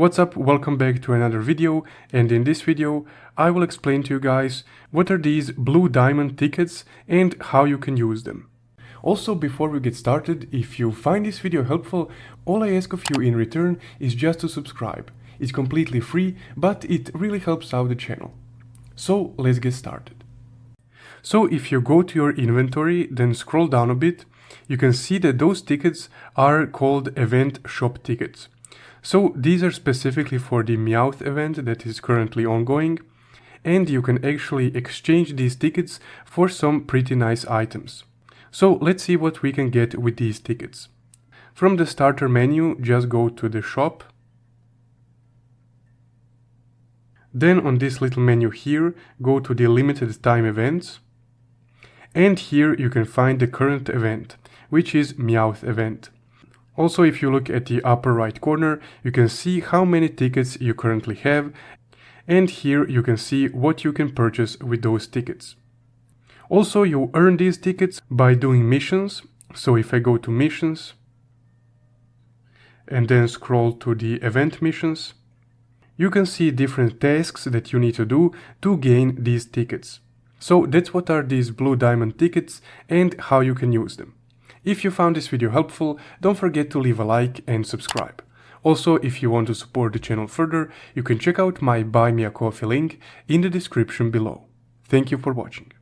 What's up, welcome back to another video, and in this video I will explain to you guys what are these blue diamond tickets and how you can use them. Also, before we get started, if you find this video helpful, all I ask of you in return is just to subscribe. It's completely free, but it really helps out the channel. So let's get started. So if you go to your inventory, then scroll down a bit, you can see that those tickets are called event shop tickets. So these are specifically for the Meowth event that is currently ongoing, and you can actually exchange these tickets for some pretty nice items. So let's see what we can get with these tickets. From the starter menu, just go to the shop. Then on this little menu here, go to the limited time events. And here you can find the current event, which is Meowth event. Also, if you look at the upper right corner, you can see how many tickets you currently have, and here you can see what you can purchase with those tickets. Also, you earn these tickets by doing missions. So if I go to missions and then scroll to the event missions, you can see different tasks that you need to do to gain these tickets. So that's what are these blue diamond tickets and how you can use them. If you found this video helpful, don't forget to leave a like and subscribe. Also, if you want to support the channel further, you can check out my Buy Me a Coffee link in the description below. Thank you for watching.